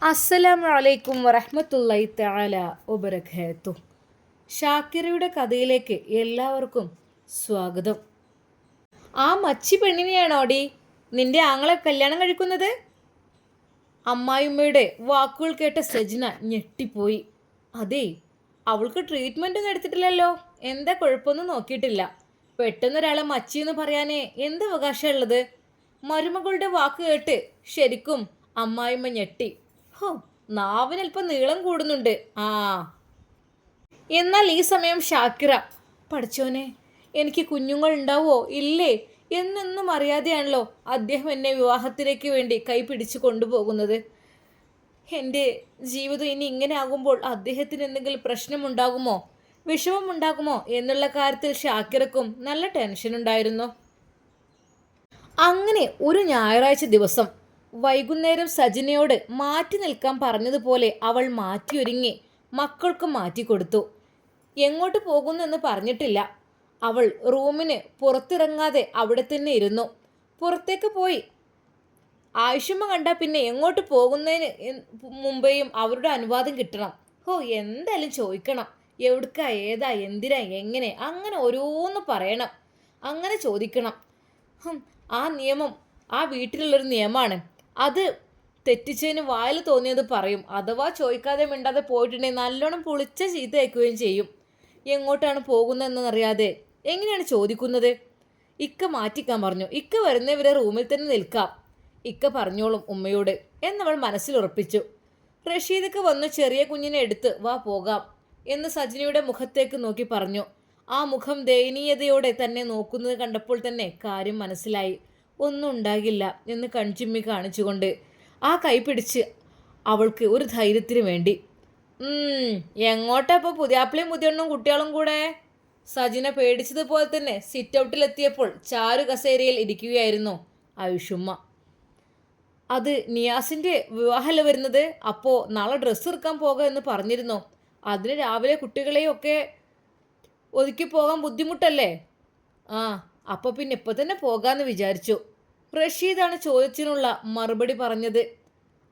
അസ്സലാമു അലൈക്കും വറഹ്മത്തുള്ളാഹി തആല വബറകാതുഹു. ഷാക്കിറയുടെ കഥയിലേക്ക് എല്ലാവർക്കും സ്വാഗതം. ആ മച്ചി പെണ്ണിനെയാണോടി നിന്റെ ആങ്ങളെ കല്യാണം കഴിക്കുന്നത്? അമ്മായിമ്മയുടെ വാക്കുകൾ കേട്ട സജിന ഞെട്ടിപ്പോയി. അതേ, അവൾക്ക് ട്രീറ്റ്മെൻറ്റൊന്നും എടുത്തിട്ടില്ലല്ലോ. എന്താ കുഴപ്പമൊന്നും നോക്കിയിട്ടില്ല. പെട്ടെന്നൊരാളെ മച്ചി എന്ന് പറയാനേ എന്ത് അവകാശമുള്ളത്? മരുമകളുടെ വാക്ക് കേട്ട് ശരിക്കും അമ്മായിമ്മ ഞെട്ടി. ഹോ, നാവിനല്പം നീളം കൂടുന്നുണ്ട്. ആ, എന്നാൽ ഈ സമയം ഷാക്കിറ, പഠിച്ചോനെ, എനിക്ക് കുഞ്ഞുങ്ങൾ ഉണ്ടാവോ ഇല്ലേ എന്നൊന്നും അറിയാതെയാണല്ലോ അദ്ദേഹം എന്നെ വിവാഹത്തിലേക്ക് വേണ്ടി കൈ പിടിച്ചു കൊണ്ടുപോകുന്നത്. എൻ്റെ ജീവിതം ഇനി ഇങ്ങനെ ആകുമ്പോൾ അദ്ദേഹത്തിന് എന്തെങ്കിലും പ്രശ്നമുണ്ടാകുമോ, വിഷമമുണ്ടാകുമോ എന്നുള്ള കാര്യത്തിൽ ഷാക്കിറക്കും നല്ല ടെൻഷൻ ഉണ്ടായിരുന്നു. അങ്ങനെ ഒരു ഞായറാഴ്ച ദിവസം വൈകുന്നേരം സജിനയോട് മാറ്റി നിൽക്കാൻ പറഞ്ഞതുപോലെ അവൾ മാറ്റിയൊരുങ്ങി മക്കൾക്കും മാറ്റിക്കൊടുത്തു. എങ്ങോട്ട് പോകുന്നു എന്ന് പറഞ്ഞിട്ടില്ല. അവൾ റൂമിന് പുറത്തിറങ്ങാതെ അവിടെ തന്നെ ഇരുന്നു. പുറത്തേക്ക് പോയി ആയിഷമ്മ കണ്ടാൽ പിന്നെ എങ്ങോട്ട് പോകുന്നതിന് മുമ്പേയും അവരുടെ അനുവാദം കിട്ടണം. ഹോ, എന്തായാലും ചോദിക്കണം. എവിടുക്ക, ഏതാ, എന്തിനാ, എങ്ങനെ, അങ്ങനെ ഓരോന്ന് പറയണം. അങ്ങനെ ചോദിക്കണം. ആ നിയമം ആ വീട്ടിലുള്ളൊരു നിയമമാണ്. അത് തെറ്റിച്ചതിന് വായിൽ തോന്നിയത് പറയും. അഥവാ ചോദിക്കാതെ മിണ്ടാതെ പോയിട്ടുണ്ടെങ്കിൽ നല്ലോണം പൊളിച്ച ചീത്ത അയക്കുകയും ചെയ്യും. എങ്ങോട്ടാണ് പോകുന്നതെന്നറിയാതെ എങ്ങനെയാണ് ചോദിക്കുന്നത്? ഇക്ക മാറ്റിക്കാൻ പറഞ്ഞു. ഇക്ക വരുന്നവരെ റൂമിൽ തന്നെ നിൽക്കാം. ഇക്ക പറഞ്ഞോളും ഉമ്മയോട് എന്നവൾ മനസ്സിലുറപ്പിച്ചു. റഷീദൊക്കെ വന്ന് ചെറിയ കുഞ്ഞിനെ എടുത്ത് വാ പോകാം എന്ന് സജിനിയുടെ മുഖത്തേക്ക് നോക്കി പറഞ്ഞു. ആ മുഖം ദയനീയതയോടെ തന്നെ നോക്കുന്നത് കണ്ടപ്പോൾ തന്നെ കാര്യം മനസ്സിലായി. ഒന്നും ഉണ്ടാകില്ല എന്ന് കൺചിമ്മി കാണിച്ചുകൊണ്ട് ആ കൈ പിടിച്ച് അവൾക്ക് ഒരു ധൈര്യത്തിന് വേണ്ടി. എങ്ങോട്ടാ ഇപ്പോൾ പുതിയാപ്പിളയും മുതിയണ്ണും കുട്ടികളും കൂടെ? സജിന പേടിച്ചതുപോലെ തന്നെ സിറ്റ് ഔട്ടിലെത്തിയപ്പോൾ ചാരു കസേരയിൽ ഇരിക്കുകയായിരുന്നു ആയുഷുമ്മ. അത് നിയാസിൻ്റെ വിവാഹമല്ല വരുന്നത്. അപ്പോൾ നാളെ ഡ്രസ്സ് എടുക്കാൻ പോകാം എന്ന് പറഞ്ഞിരുന്നോ? അതിന് രാവിലെ കുട്ടികളെയും ഒക്കെ ഒതുക്കി പോകാൻ ബുദ്ധിമുട്ടല്ലേ? ആ, അപ്പോൾ പിന്നെ ഇപ്പോൾ തന്നെ പോകാമെന്ന് വിചാരിച്ചു. റഷീദാണ് ചോദ്യത്തിനുള്ള മറുപടി പറഞ്ഞത്.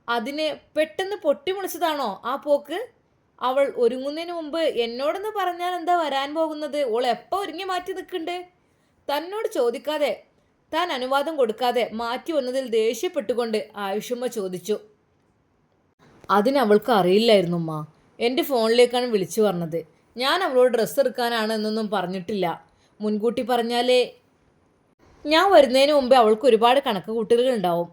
അതിന് പെട്ടെന്ന് പൊട്ടിമുളിച്ചതാണോ ആ പോക്ക്? അവൾ ഒരുങ്ങുന്നതിന് മുമ്പ് എന്നോടൊന്ന് പറഞ്ഞാൽ എന്താ വരാൻ പോകുന്നത്? ഓൾ എപ്പോൾ ഒരുങ്ങി മാറ്റി നിൽക്കുന്നുണ്ട്? തന്നോട് ചോദിക്കാതെ, താൻ അനുവാദം കൊടുക്കാതെ മാറ്റി വന്നതിൽ ദേഷ്യപ്പെട്ടുകൊണ്ട് ആയുഷമ്മ ചോദിച്ചു. അതിനവൾക്ക് അറിയില്ലായിരുന്നു ഉമ്മ. എൻ്റെ ഫോണിലേക്കാണ് വിളിച്ചു പറഞ്ഞത്. ഞാൻ അവളോട് ഡ്രസ്സ് എടുക്കാനാണ് എന്നൊന്നും പറഞ്ഞിട്ടില്ല. മുൻകൂട്ടി പറഞ്ഞാലേ ഞാൻ വരുന്നതിന് മുമ്പേ അവൾക്ക് ഒരുപാട് കണക്ക് കൂട്ടലുകൾ ഉണ്ടാവും.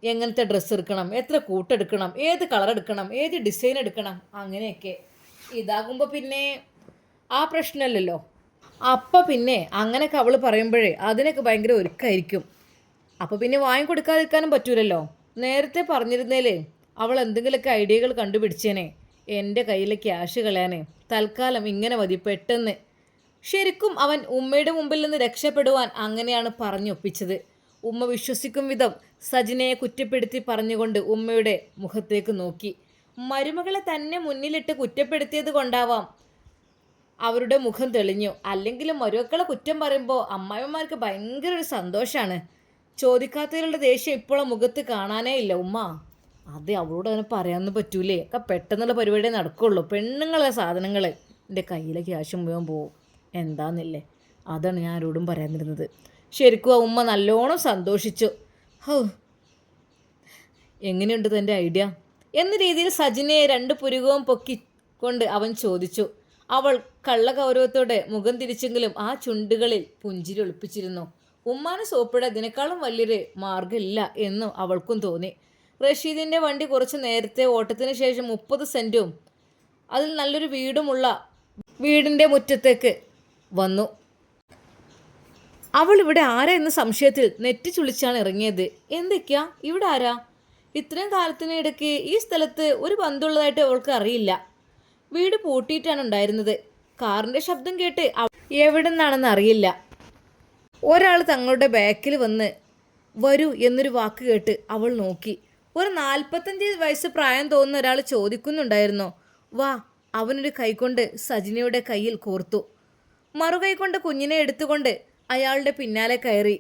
എങ്ങനത്തെ ഡ്രസ്സ് എടുക്കണം, എത്ര കൂട്ടെടുക്കണം, ഏത് കളർ എടുക്കണം, ഏത് ഡിസൈൻ എടുക്കണം, അങ്ങനെയൊക്കെ. ഇതാകുമ്പോൾ പിന്നെ ആ പ്രശ്നമല്ലല്ലോ. അപ്പം പിന്നെ അങ്ങനെയൊക്കെ അവൾ പറയുമ്പോഴേ അതിനൊക്കെ ഭയങ്കര ഒരുക്കായിരിക്കും. അപ്പോൾ പിന്നെ വാങ്ങിക്കൊടുക്കാതിരിക്കാനും പറ്റൂലല്ലോ. നേരത്തെ പറഞ്ഞിരുന്നേലേ അവൾ എന്തെങ്കിലുമൊക്കെ ഐഡിയകൾ കണ്ടുപിടിച്ചേനെ. എൻ്റെ കയ്യിലെ ക്യാഷ് കളയാനേ. തൽക്കാലം ഇങ്ങനെ മതി. പെട്ടെന്ന് ശരിക്കും അവൻ ഉമ്മയുടെ മുമ്പിൽ നിന്ന് രക്ഷപ്പെടുവാൻ അങ്ങനെയാണ് പറഞ്ഞൊപ്പിച്ചത്. ഉമ്മ വിശ്വസിക്കും വിധം സജിനയെ കുറ്റപ്പെടുത്തി പറഞ്ഞുകൊണ്ട് ഉമ്മയുടെ മുഖത്തേക്ക് നോക്കി. മരുമകളെ തന്നെ മുന്നിലിട്ട് കുറ്റപ്പെടുത്തിയത് കൊണ്ടാവാം അവരുടെ മുഖം തെളിഞ്ഞു. അല്ലെങ്കിലും മരുമക്കളെ കുറ്റം പറയുമ്പോൾ അമ്മായിമാർക്ക് ഭയങ്കര ഒരു സന്തോഷമാണ്. ചോദിക്കാത്തതിലുള്ള ദേഷ്യം ഇപ്പോഴും മുഖത്ത് കാണാനേ ഇല്ല ഉമ്മ. അതെ, അവളോട് അങ്ങനെ പറയാനൊന്നും പറ്റൂലേ. ഒക്കെ പെട്ടെന്നുള്ള പരിപാടിയേ നടക്കുള്ളൂ. പെണ്ണുങ്ങളെ സാധനങ്ങൾ എൻ്റെ കയ്യിലെ ക്യാഷ് മുഴുവൻ പോവും. എന്താന്നില്ലേ, അതാണ് ഞാൻ ആരോടും പറയാനിരുന്നത്. ശരിക്കും ആ ഉമ്മ നല്ലോണം സന്തോഷിച്ചു. ഹോ, എങ്ങനെയുണ്ട് തൻ്റെ ഐഡിയ എന്ന രീതിയിൽ സജിനയെ രണ്ട് പുരുകവും പൊക്കിക്കൊണ്ട് അവൻ ചോദിച്ചു. അവൾ കള്ളഗൗരവത്തോടെ മുഖം തിരിച്ചെങ്കിലും ആ ചുണ്ടുകളിൽ പുഞ്ചിരി ഒളിപ്പിച്ചിരുന്നു. ഉമ്മാനെ സോപ്പിടാൻ ഇതിനേക്കാളും വലിയൊരു മാർഗ്ഗമില്ല എന്നും അവൾക്കും തോന്നി. റഷീദിൻ്റെ വണ്ടി കുറച്ച് നേരത്തെ ഓട്ടത്തിന് ശേഷം 30 സെൻറ്റും അതിൽ നല്ലൊരു വീടുമുള്ള വീടിൻ്റെ മുറ്റത്തേക്ക് വന്നു. അവൾ ഇവിടെ ആരാ എന്ന സംശയത്തിൽ നെറ്റി ചുളിച്ചാണ് ഇറങ്ങിയത്. എന്തൊക്കെയാ ഇവിടെ ആരാ? ഇത്രയും കാലത്തിനിടയ്ക്ക് ഈ സ്ഥലത്ത് ഒരു ബന്ധമുള്ളതായിട്ട് അവൾക്ക് അറിയില്ല. വീട് പൂട്ടിയിട്ടാണ് ഉണ്ടായിരുന്നത്. കാറിൻ്റെ ശബ്ദം കേട്ട് എവിടെ നിന്നാണെന്ന് അറിയില്ല. ഒരാൾ തങ്ങളുടെ ബാക്കിൽ വന്ന് വരൂ എന്നൊരു വാക്ക് കേട്ട് അവൾ നോക്കി. ഒരു 45 വയസ്സ് പ്രായം തോന്നുന്ന ഒരാൾ ചോദിക്കുന്നുണ്ടായിരുന്നോ വാ. അവനൊരു കൈകൊണ്ട് സജിനയുടെ കയ്യിൽ കോർത്തു. മറുകൈ കൊണ്ട് കുഞ്ഞിനെ എടുത്തുകൊണ്ട് അയാളുടെ പിന്നാലെ കയറി.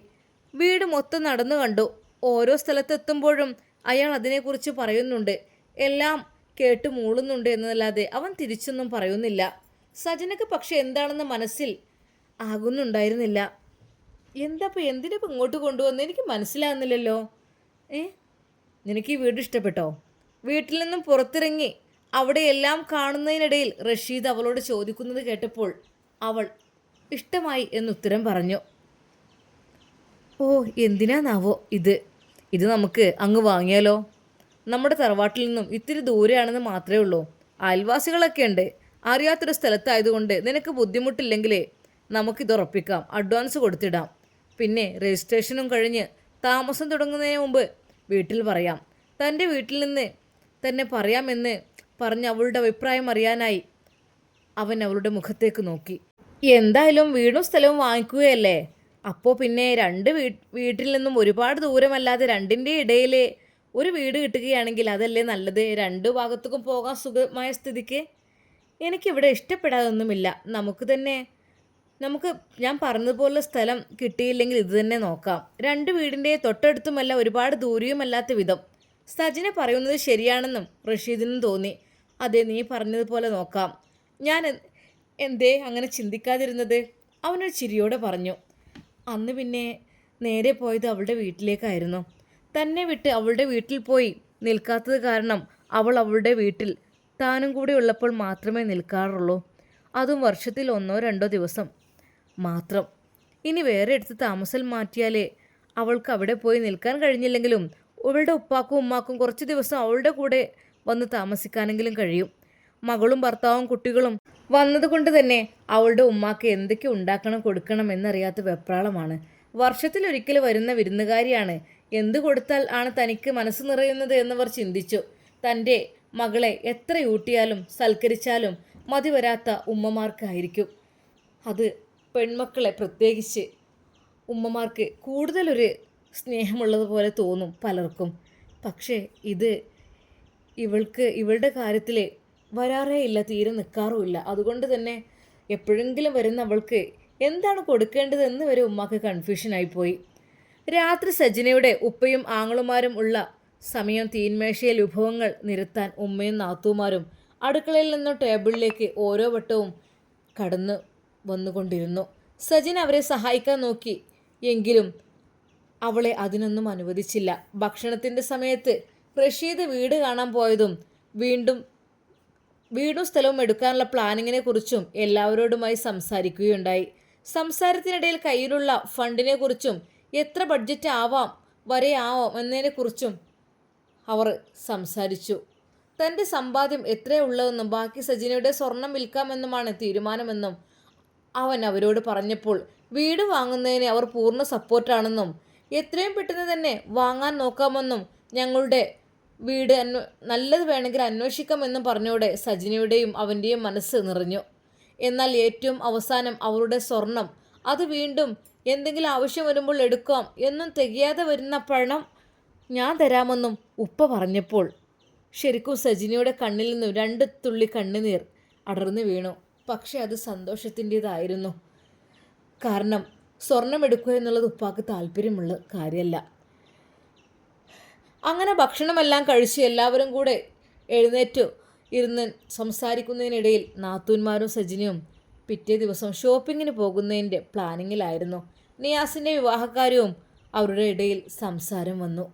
വീട് മൊത്തം നടന്നു കണ്ടു. ഓരോ സ്ഥലത്തെത്തുമ്പോഴും അയാൾ അതിനെക്കുറിച്ച് പറയുന്നുണ്ട്. എല്ലാം കേട്ട് മൂളുന്നുണ്ട് എന്നതല്ലാതെ അവൻ തിരിച്ചൊന്നും പറയുന്നില്ല. സജനക്ക് പക്ഷെ എന്താണെന്ന് മനസ്സിൽ ആകുന്നുണ്ടായിരുന്നില്ല. എന്തിനിപ്പോൾ ഇങ്ങോട്ട് കൊണ്ടുവന്ന് എനിക്ക് മനസ്സിലാകുന്നില്ലല്ലോ. ഏ നിനക്ക് ഈ വീട് ഇഷ്ടപ്പെട്ടോ? വീട്ടിൽ നിന്നും പുറത്തിറങ്ങി അവിടെ എല്ലാം കാണുന്നതിനിടയിൽ റഷീദ് അവളോട് ചോദിക്കുന്നത് കേട്ടപ്പോൾ അവൾ ഇഷ്ടമായി എന്നുത്തരം പറഞ്ഞു. ഓ എന്തിനാന്നാവോ ഇത് നമുക്ക് അങ്ങ് വാങ്ങിയാലോ? നമ്മുടെ തറവാട്ടിൽ നിന്നും ഇത്തിരി ദൂരെയാണെന്ന് മാത്രമേ ഉള്ളൂ. അയൽവാസികളൊക്കെ ഉണ്ട്. അറിയാത്തൊരു സ്ഥലത്തായതുകൊണ്ട് നിനക്ക് ബുദ്ധിമുട്ടില്ലെങ്കിലേ നമുക്കിത് ഉറപ്പിക്കാം. അഡ്വാൻസ് കൊടുത്തിടാം. പിന്നെ രജിസ്ട്രേഷനും കഴിഞ്ഞ് താമസം തുടങ്ങുന്നതിന് മുമ്പ് വീട്ടിൽ പറയാം. തൻ്റെ വീട്ടിൽ നിന്ന് തന്നെ പറയാമെന്ന് പറഞ്ഞ് അവളുടെ അഭിപ്രായം അറിയാനായി അവൻ അവളുടെ മുഖത്തേക്ക് നോക്കി. എന്തായാലും വീടും സ്ഥലവും വാങ്ങിക്കുകയല്ലേ? അപ്പോൾ പിന്നെ വീട്ടിൽ നിന്നും ഒരുപാട് ദൂരമല്ലാതെ രണ്ടിൻ്റെ ഇടയിൽ ഒരു വീട് കിട്ടുകയാണെങ്കിൽ അതല്ലേ നല്ലത്? രണ്ടു ഭാഗത്തേക്കും പോകാൻ സുഖമായ സ്ഥിതിക്ക് എനിക്കിവിടെ ഇഷ്ടപ്പെടാതൊന്നുമില്ല. നമുക്ക് ഞാൻ പറഞ്ഞതുപോലെ സ്ഥലം കിട്ടിയില്ലെങ്കിൽ ഇത് തന്നെ നോക്കാം. രണ്ട് വീടിൻ്റെ തൊട്ടടുത്തുമല്ല ഒരുപാട് ദൂരെയുമല്ലാത്ത വിധം. സജിന പറയുന്നത് ശരിയാണെന്നും റഷീദിനും തോന്നി. അതെ, നീ പറഞ്ഞതുപോലെ നോക്കാം. ഞാൻ എന്തേ അങ്ങനെ ചിന്തിക്കാതിരുന്നത്? അവനൊരു ചിരിയോടെ പറഞ്ഞു. അന്ന് പിന്നെ നേരെ പോയത് അവളുടെ വീട്ടിലേക്കായിരുന്നു. തന്നെ വിട്ട് അവളുടെ വീട്ടിൽ പോയി നിൽക്കാത്തത് കാരണം അവൾ അവളുടെ വീട്ടിൽ താനും കൂടി ഉള്ളപ്പോൾ മാത്രമേ നിൽക്കാറുള്ളൂ. അതും വർഷത്തിൽ 1-2 ദിവസം മാത്രം. ഇനി വേറെ എടുത്ത് താമസം മാറ്റിയാലേ അവൾക്ക് അവിടെ പോയി നിൽക്കാൻ കഴിഞ്ഞില്ലെങ്കിലും അവളുടെ ഉപ്പാക്കും ഉമ്മാക്കും കുറച്ച് ദിവസം അവളുടെ കൂടെ വന്ന് താമസിക്കാനെങ്കിലും കഴിയും. മകളും ഭർത്താവും കുട്ടികളും വന്നതുകൊണ്ട് തന്നെ അവളുടെ ഉമ്മാക്ക് എന്തൊക്കെ ഉണ്ടാക്കണം കൊടുക്കണം എന്നറിയാത്ത വെപ്രാളമാണ്. വർഷത്തിലൊരിക്കൽ വരുന്ന വിരുന്നുകാരിയാണ്. എന്തു കൊടുത്താൽ ആണ് തനിക്ക് മനസ്സ് നിറയുന്നത് എന്നവർ ചിന്തിച്ചു. തൻ്റെ മകളെ എത്ര ഊട്ടിയാലും സൽക്കരിച്ചാലും മതി വരാത്ത ഉമ്മമാർക്കായിരിക്കും അത്. പെൺമക്കളെ പ്രത്യേകിച്ച് ഉമ്മമാർക്ക് കൂടുതലൊരു സ്നേഹമുള്ളതുപോലെ തോന്നും പലർക്കും. പക്ഷേ ഇവളുടെ കാര്യത്തിൽ വരാറേ ഇല്ല, തീരെ നിൽക്കാറുമില്ല. അതുകൊണ്ട് തന്നെ എപ്പോഴെങ്കിലും വരുന്ന അവൾക്ക് എന്താണ് കൊടുക്കേണ്ടതെന്ന് വരെ ഉമ്മാക്ക് കൺഫ്യൂഷനായിപ്പോയി. രാത്രി സജിനയുടെ ഉപ്പയും ആങ്ങളുമാരും ഉള്ള സമയം തീന്മേശയിൽ വിഭവങ്ങൾ നിരത്താൻ ഉമ്മയും നാത്തൂമാരും അടുക്കളയിൽ നിന്നും ടേബിളിലേക്ക് ഓരോ വട്ടവും കടന്നു വന്നുകൊണ്ടിരുന്നു. സജിന അവരെ സഹായിക്കാൻ നോക്കി, എങ്കിലും അവളെ അതിനൊന്നും അനുവദിച്ചില്ല. ഭക്ഷണത്തിൻ്റെ സമയത്ത് റഷീദ് വീട് കാണാൻ പോയതും വീടും സ്ഥലവും എടുക്കാനുള്ള പ്ലാനിങ്ങിനെ കുറിച്ചും എല്ലാവരോടുമായി സംസാരിക്കുകയുണ്ടായി. സംസാരത്തിനിടയിൽ കയ്യിലുള്ള ഫണ്ടിനെ കുറിച്ചും എത്ര ബഡ്ജറ്റ് ആവാം എന്നതിനെക്കുറിച്ചും അവർ സംസാരിച്ചു. തൻ്റെ സമ്പാദ്യം എത്രയുള്ളതെന്നും ബാക്കി സജിനയുടെ സ്വർണം വിൽക്കാമെന്നുമാണ് തീരുമാനമെന്നും അവൻ അവരോട് പറഞ്ഞപ്പോൾ വീട് വാങ്ങുന്നതിന് അവർ പൂർണ്ണ സപ്പോർട്ടാണെന്നും എത്രയും പെട്ടെന്ന് തന്നെ വാങ്ങാൻ നോക്കാമെന്നും ഞങ്ങളുടെ വീട് നല്ലത് വേണമെങ്കിൽ അന്വേഷിക്കാമെന്നും പറഞ്ഞോടെ സജിനയുടെയും അവൻ്റെയും മനസ്സ് നിറഞ്ഞു. എന്നാൽ ഏറ്റവും അവസാനം അവരുടെ സ്വർണം അത് വീണ്ടും എന്തെങ്കിലും ആവശ്യം വരുമ്പോൾ എടുക്കാം എന്നും തികയാതെ വരുന്ന പണം ഞാൻ തരാമെന്നും ഉപ്പ പറഞ്ഞപ്പോൾ ശരിക്കും സജിനയുടെ കണ്ണിൽ നിന്നും 2 തുള്ളി കണ്ണുനീർ അടർന്നു വീണു. പക്ഷെ അത് സന്തോഷത്തിൻ്റെതായിരുന്നു. കാരണം സ്വർണം എടുക്കുക എന്നുള്ളത് ഉപ്പാക്ക് താല്പര്യമുള്ള കാര്യമല്ല. അങ്ങനെ ഭക്ഷണമെല്ലാം കഴിച്ച് എല്ലാവരും കൂടെ എഴുന്നേറ്റു ഇരുന്ന് സംസാരിക്കുന്നതിനിടയിൽ നാത്തൂന്മാരും സജിനയും പിറ്റേ ദിവസം ഷോപ്പിങ്ങിന് പോകുന്നതിൻ്റെ പ്ലാനിങ്ങിലായിരുന്നു. നിയാസിൻ്റെ വിവാഹക്കാര്യവും അവരുടെ ഇടയിൽ സംസാരം വന്നു.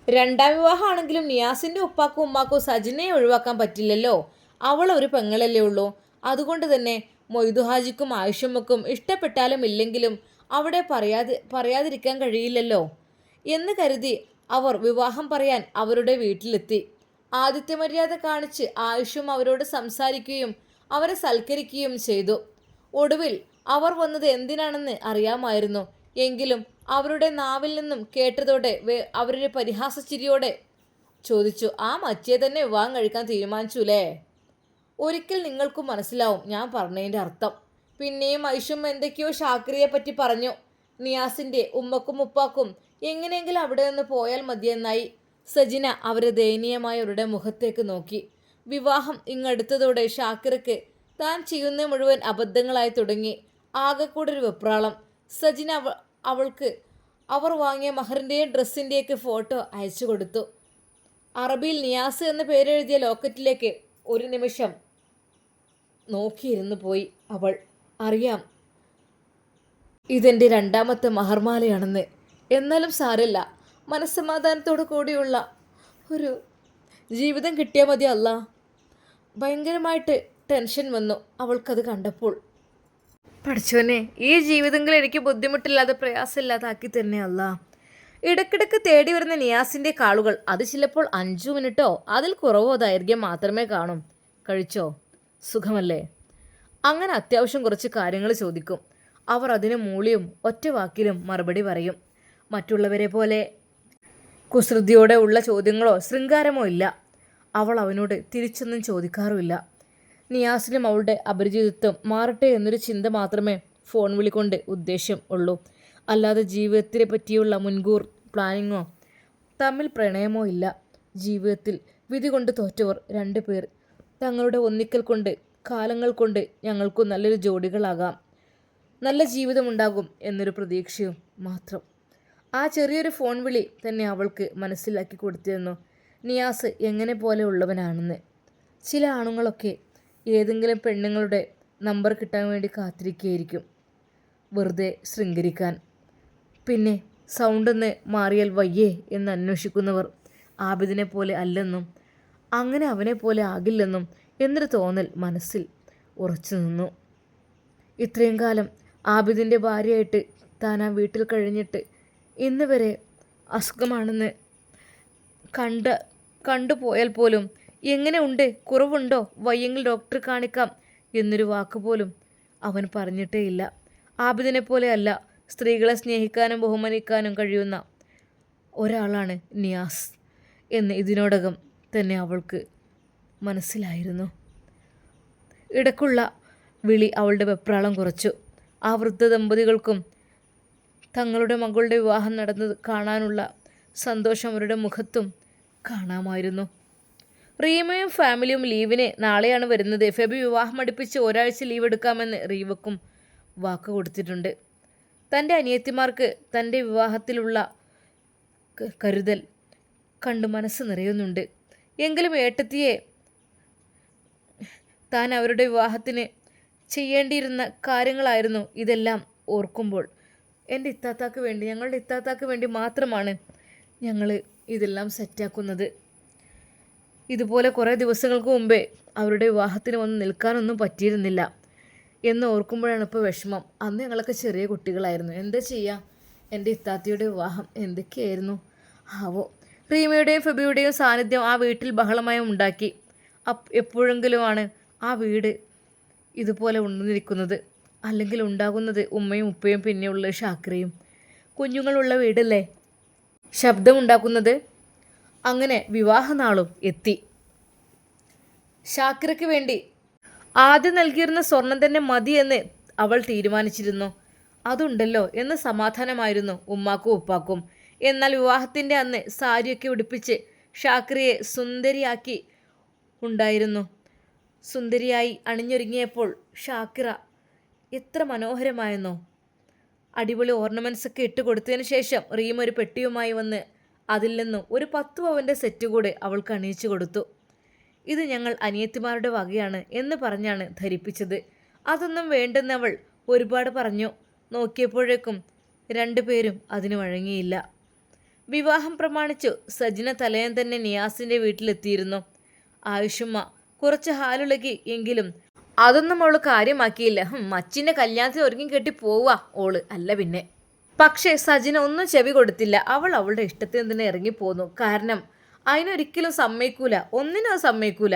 2ാം വിവാഹമാണെങ്കിലും നിയാസിൻ്റെ ഉപ്പാക്കും ഉമ്മാക്കും സജിനയെ ഒഴിവാക്കാൻ പറ്റില്ലല്ലോ. അവൾ ഒരു പെങ്ങളല്ലേ ഉള്ളൂ. അതുകൊണ്ട് തന്നെ മൊയ്തു ഹാജിക്കും ആയിഷമ്മക്കും ഇഷ്ടപ്പെട്ടാലും ഇല്ലെങ്കിലും അവിടെ പറയാതിരിക്കാൻ കഴിയില്ലല്ലോ എന്ന് കരുതി അവർ വിവാഹം പറയാൻ അവരുടെ വീട്ടിലെത്തി. ആദിത്യ മര്യാദ കാണിച്ച് ആയിഷും അവരോട് സംസാരിക്കുകയും അവരെ സൽക്കരിക്കുകയും ചെയ്തു. ഒടുവിൽ അവർ വന്നത് എന്തിനാണെന്ന് അറിയാമായിരുന്നു. എങ്കിലും അവരുടെ നാവിൽ നിന്നും കേട്ടതോടെ അവരുടെ പരിഹാസച്ചിരിയോടെ ചോദിച്ചു, ആ മച്ചിയെ തന്നെ വിവാഹം കഴിക്കാൻ തീരുമാനിച്ചുല്ലേ? ഒരിക്കൽ നിങ്ങൾക്കും മനസ്സിലാവും ഞാൻ പറഞ്ഞതിൻ്റെ അർത്ഥം. പിന്നെയും ഐഷും എന്തൊക്കെയോ ഷാക്രിയെ പറ്റി പറഞ്ഞു. നിയാസിൻ്റെ ഉമ്മക്കും ഉപ്പാക്കും എങ്ങനെയെങ്കിലും അവിടെ നിന്ന് പോയാൽ മതിയെന്നായി. സജിന അവരെ ദയനീയമായ അവരുടെ മുഖത്തേക്ക് നോക്കി. വിവാഹം ഇങ്ങടുത്തതോടെ ഷാക്കിറക്ക് താൻ ചെയ്യുന്ന മുഴുവൻ അബദ്ധങ്ങളായി തുടങ്ങി. ആകെക്കൂടെ ഒരു വെപ്രാളം. സജിന അവൾക്ക് അവർ വാങ്ങിയ മഹറിൻ്റെയും ഡ്രസ്സിൻ്റെയൊക്കെ ഫോട്ടോ അയച്ചു കൊടുത്തു. അറബിയിൽ നിയാസ് എന്ന പേരെഴുതിയ ലോക്കറ്റിലേക്ക് ഒരു നിമിഷം നോക്കിയിരുന്നു പോയി അവൾ. അറിയാം ഇതെൻ്റെ രണ്ടാമത്തെ മഹർമാലയാണെന്ന്. എന്നാലും സാരമില്ല, മനസ്സമാധാനത്തോടു കൂടിയുള്ള ഒരു ജീവിതം കിട്ടിയാൽ മതി അല്ല. ഭയങ്കരമായിട്ട് ടെൻഷൻ വന്നു അവൾക്കത് കണ്ടപ്പോൾ. പഠിച്ചോനെ, ഈ ജീവിതങ്ങൾ എനിക്ക് ബുദ്ധിമുട്ടില്ലാതെ പ്രയാസമില്ലാതാക്കി തന്നെ അല്ല. ഇടയ്ക്കിടയ്ക്ക് തേടി വരുന്ന നിയാസിൻ്റെ കാളുകൾ അത് ചിലപ്പോൾ 5 മിനിറ്റോ അതിൽ കുറവോ ദൈർഘ്യം മാത്രമേ കാണും. കഴിച്ചോ? സുഖമല്ലേ? അങ്ങനെ അത്യാവശ്യം കുറച്ച് കാര്യങ്ങൾ ചോദിക്കും. അവർ അതിന് മൂളിയും ഒറ്റ വാക്കിലും മറുപടി പറയും. മറ്റുള്ളവരെ പോലെ കുസൃതിയോടെ ഉള്ള ചോദ്യങ്ങളോ ശൃംഗാരമോ ഇല്ല. അവൾ അവനോട് തിരിച്ചൊന്നും ചോദിക്കാറുമില്ല. നിയാസിനും അവളുടെ അപരിചിതത്വം മാറട്ടെ എന്നൊരു ചിന്ത മാത്രമേ ഫോൺ വിളിക്കൊണ്ട് ഉദ്ദേശ്യം ഉള്ളൂ. അല്ലാതെ ജീവിതത്തിനെ പറ്റിയുള്ള മുൻകൂർ പ്ലാനിങ്ങോ തമ്മിൽ പ്രണയമോ ഇല്ല. ജീവിതത്തിൽ വിധി കൊണ്ട് തോറ്റവർ 2 പേർ. തങ്ങളുടെ ഒന്നിക്കൽ കൊണ്ട് കാലങ്ങൾ കൊണ്ട് ഞങ്ങൾക്കു നല്ലൊരു ജോഡികളാകാം, നല്ല ജീവിതമുണ്ടാകും എന്നൊരു പ്രതീക്ഷയും മാത്രം. ആ ചെറിയൊരു ഫോൺ വിളി തന്നെ അവൾക്ക് മനസ്സിലാക്കി കൊടുത്തിരുന്നു നിയാസ് എങ്ങനെ പോലെ ഉള്ളവനാണെന്ന്. ചില ആണുങ്ങളൊക്കെ ഏതെങ്കിലും പെണ്ണുങ്ങളുടെ നമ്പർ കിട്ടാൻ വേണ്ടി കാത്തിരിക്കുകയായിരിക്കും, വെറുതെ ശൃംഗരിക്കാൻ. പിന്നെ സൗണ്ടൊന്ന് മാറിയാൽ വയ്യേ എന്ന് അന്വേഷിക്കുന്നവർ ആബിദിനെ പോലെ അല്ലെന്നും അങ്ങനെ അവനെ പോലെ ആകില്ലെന്നും എന്നൊരു തോന്നൽ മനസ്സിൽ ഉറച്ചു നിന്നു. ഇത്രയും കാലം ആബിദിൻ്റെ ഭാര്യയായിട്ട് താൻ ആ വീട്ടിൽ കഴിഞ്ഞിട്ട് ഇന്ന് വരെ അസുഖമാണെന്ന് കണ്ടുപോയാൽ പോലും എങ്ങനെ ഉണ്ട്, കുറവുണ്ടോ, വയ്യെങ്കിൽ ഡോക്ടറെ കാണിക്കാം എന്നൊരു വാക്ക് പോലും അവൻ പറഞ്ഞിട്ടേ ഇല്ല. ആബിദിനെ പോലെ അല്ല, സ്ത്രീകളെ സ്നേഹിക്കാനും ബഹുമാനിക്കാനും കഴിയുന്ന ഒരാളാണ് നിയാസ് എന്ന് ഇതിനോടകം തന്നെ അവൾക്ക് മനസ്സിലായിരുന്നു. ഇടയ്ക്കുള്ള വിളി അവളുടെ വെപ്രാളം കുറച്ചു. ആ വൃദ്ധ ദമ്പതികൾക്കും തങ്ങളുടെ മകളുടെ വിവാഹം നടന്നത് കാണാനുള്ള സന്തോഷം അവരുടെ മുഖത്തും കാണാമായിരുന്നു. റീമയും ഫാമിലിയും ലീവിന് നാളെയാണ് വരുന്നത്. ഫെബി വിവാഹം അടുപ്പിച്ച് ഒരാഴ്ച ലീവ് എടുക്കാമെന്ന് റീവക്കും വാക്ക് കൊടുത്തിട്ടുണ്ട്. തൻ്റെ അനിയത്തിമാർക്ക് തൻ്റെ വിവാഹത്തിലുള്ള കരുതൽ കണ്ടു മനസ്സ് നിറയുന്നുണ്ട്. എങ്കിലും ഏട്ടത്തിയെ താൻ അവരുടെ വിവാഹത്തിന് ചെയ്യേണ്ടിയിരുന്ന കാര്യങ്ങളായിരുന്നു ഇതെല്ലാം ഓർക്കുമ്പോൾ. എൻ്റെ ഇത്താത്താക്ക് വേണ്ടി, ഞങ്ങളുടെ ഇത്താത്താക്ക് വേണ്ടി മാത്രമാണ് ഞങ്ങൾ ഇതെല്ലാം സെറ്റാക്കുന്നത്. ഇതുപോലെ കുറേ ദിവസങ്ങൾക്ക് മുമ്പേ അവരുടെ വിവാഹത്തിന് വന്ന് നിൽക്കാനൊന്നും പറ്റിയിരുന്നില്ല എന്ന് ഓർക്കുമ്പോഴാണ് ഇപ്പോൾ വിഷമം. അന്ന് ഞങ്ങളൊക്കെ ചെറിയ കുട്ടികളായിരുന്നു. എന്താ ചെയ്യുക, എൻ്റെ ഇത്താത്തിയുടെ വിവാഹം എന്തൊക്കെയായിരുന്നു ആവോ. റീമയുടെയും ഫെബിയുടെയും സാന്നിധ്യം ആ വീട്ടിൽ ബഹളമയം ഉണ്ടാക്കി. എപ്പോഴെങ്കിലുമാണ് ആ വീട് ഇതുപോലെ ഉണർന്നിരിക്കുന്നത്. അല്ലെങ്കിൽ ഉണ്ടാകുന്നത് ഉമ്മയും ഉപ്പയും പിന്നെയുള്ള ഷാക്കിറയും. കുഞ്ഞുങ്ങളുള്ള വീടല്ലേ ശബ്ദമുണ്ടാക്കുന്നത്. അങ്ങനെ വിവാഹനാളും എത്തി. ഷാക്കിറയ്ക്ക് വേണ്ടി ആദ്യം നൽകിയിരുന്ന സ്വർണം തന്നെ മതി എന്ന് അവൾ തീരുമാനിച്ചിരുന്നു. അതുണ്ടല്ലോ എന്ന് സമാധാനമായിരുന്നു ഉമ്മാക്കും ഉപ്പാക്കും. എന്നാൽ വിവാഹത്തിൻ്റെ അന്ന് സാരിയൊക്കെ ഉടുപ്പിച്ച് ഷാക്കിറയെ സുന്ദരിയാക്കി ഉണ്ടായിരുന്നു. സുന്ദരിയായി അണിഞ്ഞൊരുങ്ങിയപ്പോൾ ഷാക്കിറ എത്ര മനോഹരമായെന്നോ. അടിപൊളി ഓർണമെൻറ്റ്സൊക്കെ ഇട്ട് കൊടുത്തതിന് ശേഷം റീം ഒരു പെട്ടിയുമായി വന്ന് അതിൽ നിന്നും ഒരു 10 പവൻ്റെ സെറ്റ് കൂടെ അവൾക്ക് അണിയിച്ചു കൊടുത്തു. ഇത് ഞങ്ങൾ അനിയത്തിമാരുടെ വകയാണ് എന്ന് പറഞ്ഞാണ് ധരിപ്പിച്ചത്. അതൊന്നും വേണ്ടെന്ന് അവൾ ഒരുപാട് പറഞ്ഞു. നോക്കിയപ്പോഴേക്കും 2 പേരും അതിന് വഴങ്ങിയില്ല. വിവാഹം പ്രമാണിച്ചു സജിന തലേന്ന് തന്നെ നിയാസിൻ്റെ വീട്ടിലെത്തിയിരുന്നു. ആയുഷുമ്മ കുറച്ച് ഹാലുളകി എങ്കിലും അതൊന്നും അവൾ കാര്യമാക്കിയില്ല. മച്ചിൻ്റെ കല്യാണത്തിന് ഒരുങ്ങി കെട്ടി പോവുക ഓള്, അല്ല പിന്നെ. പക്ഷേ സജിന ഒന്നും ചെവി കൊടുത്തില്ല. അവൾ അവളുടെ ഇഷ്ടത്തിന് തന്നെ ഇറങ്ങിപ്പോന്നു. കാരണം അതിനൊരിക്കലും സമ്മതിക്കൂല, ഒന്നിനും സമ്മതിക്കൂല.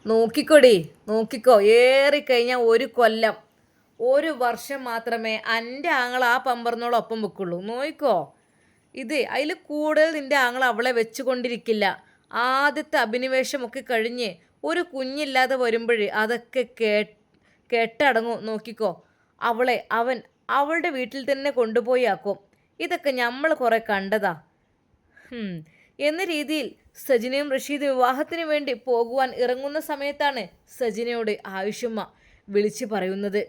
നോക്കിക്കോടി, നോക്കിക്കോ, ഏറിക്കഴിഞ്ഞാൽ 1 കൊല്ലം 1 വർഷം മാത്രമേ എൻ്റെ ആങ്ങൾ ആ പമ്പർന്നോളൊപ്പം വെക്കുള്ളൂ. നോക്കിക്കോ, ഇത് അതിൽ കൂടുതൽ നിൻ്റെ ആങ്ങൾ അവളെ വെച്ചുകൊണ്ടിരിക്കില്ല. ആദ്യത്തെ അഭിനിവേശമൊക്കെ കഴിഞ്ഞ് ഒരു കുഞ്ഞില്ലാതെ വരുമ്പോഴേ അതൊക്കെ കേട്ടടങ്ങും. നോക്കിക്കോ, അവളെ അവൻ അവളുടെ വീട്ടിൽ തന്നെ കൊണ്ടുപോയി ആക്കും. ഇതൊക്കെ നമ്മൾ കുറേ കണ്ടതാ എന്ന രീതിയിൽ സജിനയും റഷീദ് വിവാഹത്തിന് വേണ്ടി പോകുവാൻ ഇറങ്ങുന്ന സമയത്താണ് സജിനയോട് ആയുഷമ്മ വിളിച്ചു പറയുന്നത്,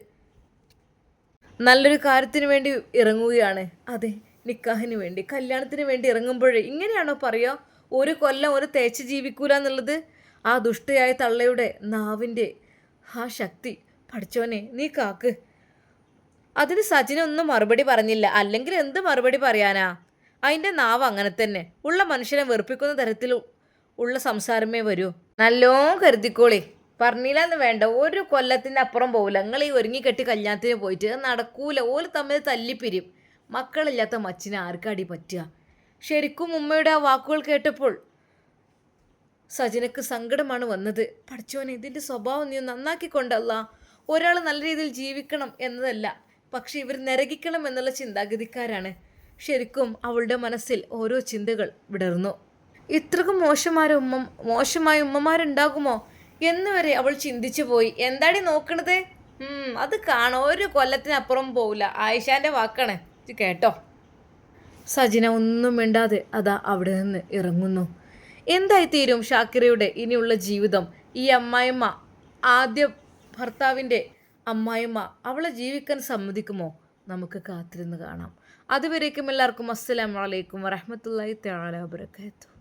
നല്ലൊരു കാര്യത്തിന് വേണ്ടി ഇറങ്ങുകയാണ്. അതെ, നിക്കാഹിന് വേണ്ടി, കല്യാണത്തിന് വേണ്ടി ഇറങ്ങുമ്പോഴേ ഇങ്ങനെയാണോ പറയുക? ഒരു കൊല്ലം ഒരു തേച്ച് ജീവിക്കൂല എന്നുള്ളത് ആ ദുഷ്ടയായ തള്ളയുടെ നാവിൻ്റെ ആ ശക്തി. പഠിച്ചോനെ നീ കാക്ക്. അതിന് സജിനൊന്നും മറുപടി പറഞ്ഞില്ല. അല്ലെങ്കിൽ എന്ത് മറുപടി പറയാനാ? അതിൻ്റെ നാവ് അങ്ങനെ തന്നെ. ഉള്ള മനുഷ്യനെ വെറുപ്പിക്കുന്ന തരത്തിൽ ഉള്ള സംസാരമേ വരൂ. നല്ലോണം കരുതിക്കോളി. പറഞ്ഞില്ല എന്ന് വേണ്ട, ഒരു കൊല്ലത്തിൻ്റെ അപ്പുറം പോകില്ല. നിങ്ങൾ ഈ ഒരുങ്ങിക്കെട്ടി കല്യാണത്തിന് പോയിട്ട് നടക്കൂല. ഓല് തമ്മിൽ തല്ലിപ്പിരിയും. മക്കളില്ലാത്ത മച്ചിനെ ആർക്കാടി പറ്റുക? ശരിക്കും ഉമ്മയുടെ ആ വാക്കുകൾ കേട്ടപ്പോൾ സജിനക്ക് സങ്കടമാണ് വന്നത്. പഠിച്ചോനെ ഇതിൻ്റെ സ്വഭാവം നീ നന്നാക്കിക്കൊണ്ടല്ല. ഒരാൾ നല്ല രീതിയിൽ ജീവിക്കണം എന്നതല്ല, പക്ഷെ ഇവർ നരകിക്കണം എന്നുള്ള ചിന്താഗതിക്കാരാണ്. ശരിക്കും അവളുടെ മനസ്സിൽ ഓരോ ചിന്തകൾ വിടർന്നു. ഇത്രക്കും മോശമായ ഉമ്മമാരുണ്ടാകുമോ എന്ന് വരെ അവൾ ചിന്തിച്ചു പോയി. എന്താടി നോക്കണത്? അത് കാണാം. ഒരു കൊല്ലത്തിനപ്പുറം പോവില്ല. ആയിഷാൻ്റെ വാക്കാണ്, കേട്ടോ. സജിന ഒന്നും മിണ്ടാതെ അതാ അവിടെ നിന്ന് ഇറങ്ങുന്നു. എന്തായിത്തീരും ഷാക്കിറയുടെ ഇനിയുള്ള ജീവിതം? ഈ അമ്മായിമ്മ, ആദ്യ ഭർത്താവിൻ്റെ അമ്മായിമ്മ, അവളെ ജീവിക്കാൻ സമ്മതിക്കുമോ? നമുക്ക് കാത്തിരുന്ന് കാണാം. അതുവരേക്കും എല്ലാവർക്കും അസ്സലാമു അലൈക്കും വറഹ്മത്തുള്ളാഹി തആല വബറകാതുഹു.